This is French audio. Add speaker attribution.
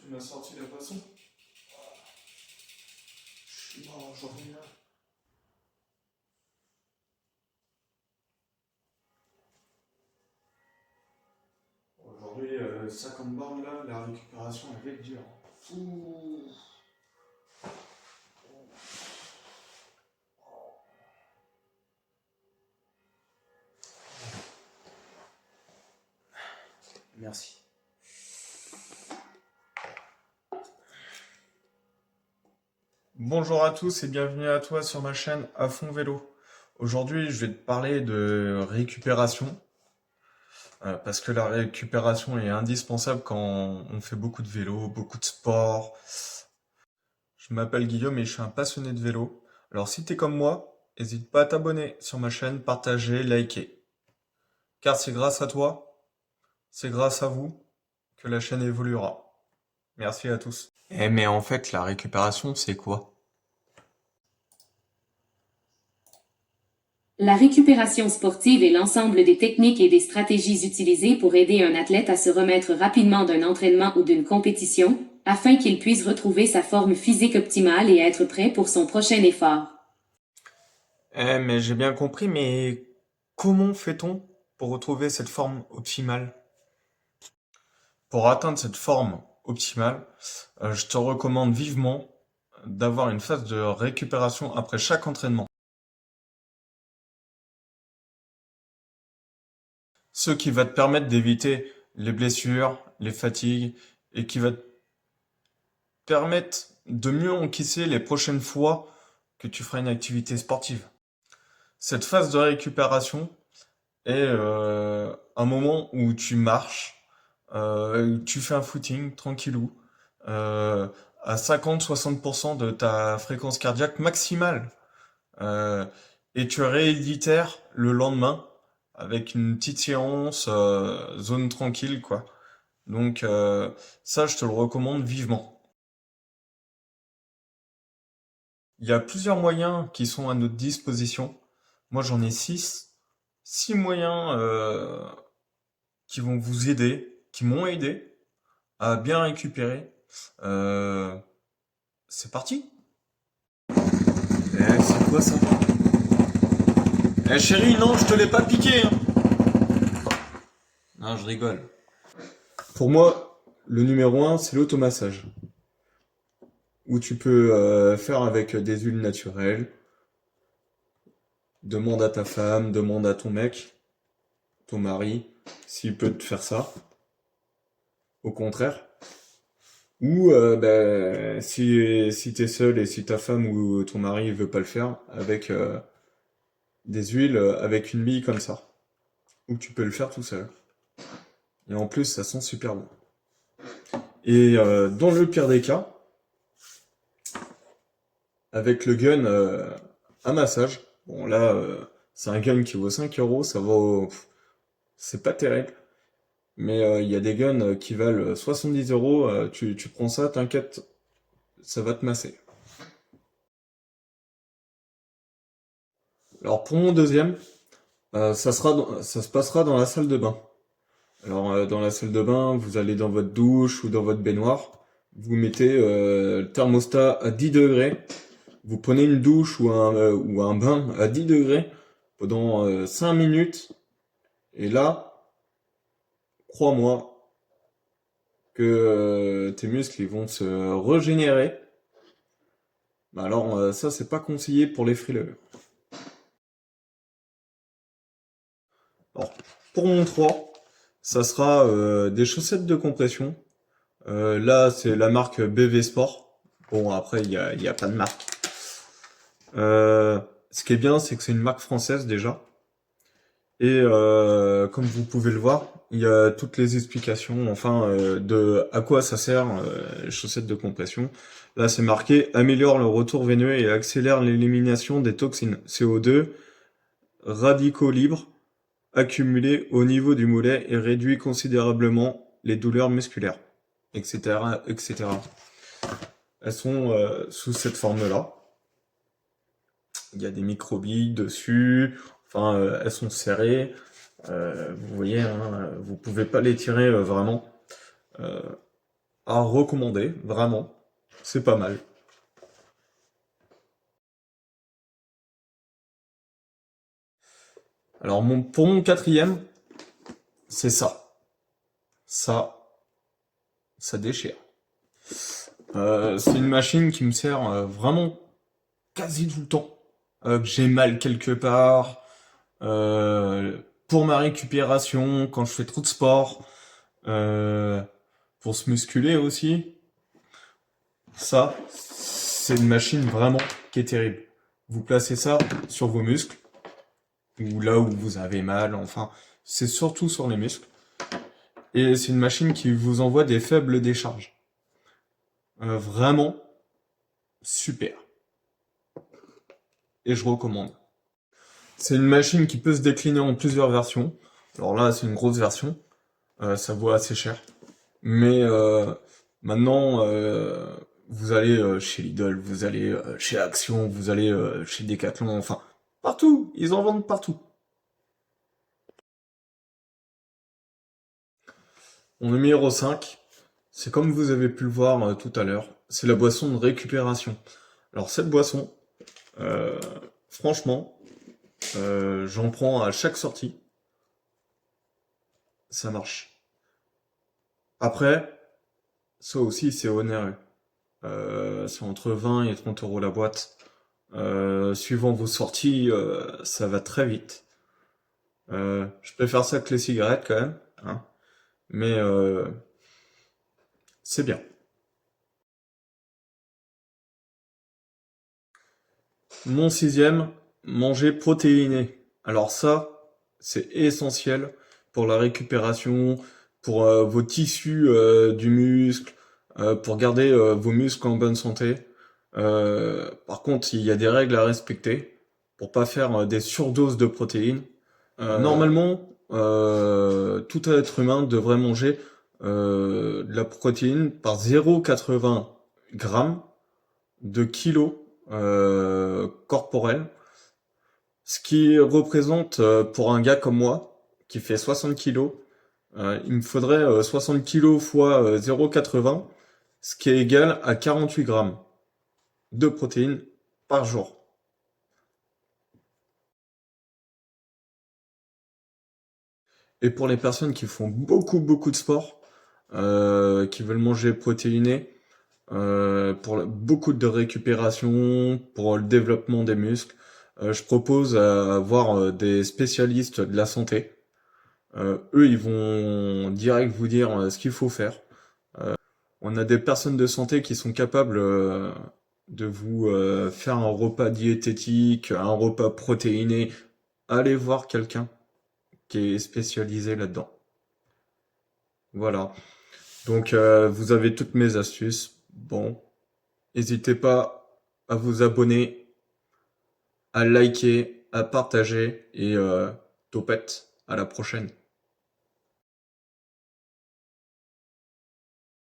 Speaker 1: Tu m'as sorti la poisson. Je suis mort aujourd'hui là. Aujourd'hui, 50 bornes là, la récupération elle va être dure. Ouh. Merci. Bonjour à tous et bienvenue à toi sur ma chaîne À Fond Vélo. Aujourd'hui, je vais te parler de récupération parce que la récupération est indispensable quand on fait beaucoup de vélo, beaucoup de sport. Je m'appelle Guillaume et je suis un passionné de vélo. Alors si t'es comme moi, n'hésite pas à t'abonner sur ma chaîne, partager, liker. Car c'est grâce à toi, c'est grâce à vous que la chaîne évoluera. Merci à tous. Mais en fait, la récupération, c'est quoi?
Speaker 2: La récupération sportive est l'ensemble des techniques et des stratégies utilisées pour aider un athlète à se remettre rapidement d'un entraînement ou d'une compétition, afin qu'il puisse retrouver sa forme physique optimale et être prêt pour son prochain effort.
Speaker 1: Mais j'ai bien compris, mais comment fait-on pour retrouver cette forme optimale? Pour atteindre cette forme optimale, je te recommande vivement d'avoir une phase de récupération après chaque entraînement. Ce qui va te permettre d'éviter les blessures, les fatigues et qui va te permettre de mieux encaisser les prochaines fois que tu feras une activité sportive. Cette phase de récupération est un moment où tu marches, tu fais un footing tranquillou, euh, à 50-60% de ta fréquence cardiaque maximale. Euh, et tu rééditères le lendemain avec une petite séance, zone tranquille, quoi. Donc ça, je te le recommande vivement. Il y a plusieurs moyens qui sont à notre disposition. Moi, j'en ai six moyens qui vont vous aider, qui m'ont aidé à bien récupérer. Euh, c'est parti. C'est quoi ça? Chérie, non, je te l'ai pas piqué, hein. Non, je rigole. Pour moi, le numéro un, c'est l'automassage. Où tu peux faire avec des huiles naturelles. Demande à ta femme, demande à ton mec, ton mari, s'il peut te faire ça. Au contraire. Ou si t'es seul et si ta femme ou ton mari veut pas le faire, avec des huiles avec une bille comme ça. Ou tu peux le faire tout seul. Et en plus, ça sent super bon. Et dans le pire des cas, avec le gun à massage, bon là, c'est un gun qui vaut 5 euros, ça vaut... c'est pas terrible. Mais il y a des guns qui valent 70 euros, tu prends ça, t'inquiète, ça va te masser. Alors pour mon deuxième, ça se passera dans la salle de bain. Alors dans la salle de bain, vous allez dans votre douche ou dans votre baignoire, vous mettez le thermostat à 10 degrés, vous prenez une douche ou un bain à 10 degrés pendant 5 minutes, et là, crois-moi que tes muscles ils vont se régénérer. Bah alors ça c'est pas conseillé pour les frileux. Alors pour mon 3, ça sera des chaussettes de compression. Là c'est la marque BV Sport. Bon après il y a pas de marque. Ce qui est bien c'est que c'est une marque française déjà. Et comme vous pouvez le voir, il y a toutes les explications, enfin, de à quoi ça sert les chaussettes de compression. Là, c'est marqué améliore le retour veineux et accélère l'élimination des toxines CO2, radicaux libres accumulés au niveau du mollet et réduit considérablement les douleurs musculaires, etc., etc. Elles sont sous cette forme-là. Il y a des microbilles dessus. Enfin, elles sont serrées. Vous voyez, hein, vous pouvez pas les tirer vraiment. Euh, à recommander, vraiment. C'est pas mal. Alors pour mon quatrième, c'est ça. Ça, ça déchire. C'est une machine qui me sert vraiment quasi tout le temps. Que j'ai mal quelque part, pour ma récupération, quand je fais trop de sport, euh, pour se musculer aussi. Ça, c'est une machine vraiment qui est terrible. Vous placez ça sur vos muscles, ou là où vous avez mal, enfin, c'est surtout sur les muscles. Et c'est une machine qui vous envoie des faibles décharges. Vraiment super. Et je recommande. C'est une machine qui peut se décliner en plusieurs versions. Alors là, c'est une grosse version. Ça vaut assez cher. Mais maintenant, vous allez chez Lidl, vous allez chez Action, vous allez chez Decathlon, enfin, partout. Ils en vendent partout. Mon numéro 5, c'est comme vous avez pu le voir tout à l'heure, c'est la boisson de récupération. Alors cette boisson, euh, franchement, j'en prends à chaque sortie, ça marche. Après, ça aussi c'est onéreux. C'est entre 20 et 30 euros la boîte. Suivant vos sorties, ça va très vite. Je préfère ça que les cigarettes quand même, hein, mais c'est bien. Mon sixième, manger protéiné. Alors ça, c'est essentiel pour la récupération, pour vos tissus du muscle, pour garder vos muscles en bonne santé. Par contre, il y a des règles à respecter pour pas faire des surdoses de protéines. Normalement, tout être humain devrait manger de la protéine par 0,80 grammes de kilos corporel, ce qui représente pour un gars comme moi, qui fait 60 kilos, il me faudrait 60 kilos fois 0,80, ce qui est égal à 48 grammes de protéines par jour. Et pour les personnes qui font beaucoup de sport, qui veulent manger protéiné, pour beaucoup de récupération, pour le développement des muscles, je propose à voir des spécialistes de la santé. Eux, ils vont direct vous dire ce qu'il faut faire. On a des personnes de santé qui sont capables de vous faire un repas diététique, un repas protéiné. Allez voir quelqu'un qui est spécialisé là-dedans. Voilà. Donc, vous avez toutes mes astuces. Bon, n'hésitez pas à vous abonner, à liker, à partager et topette. À la prochaine.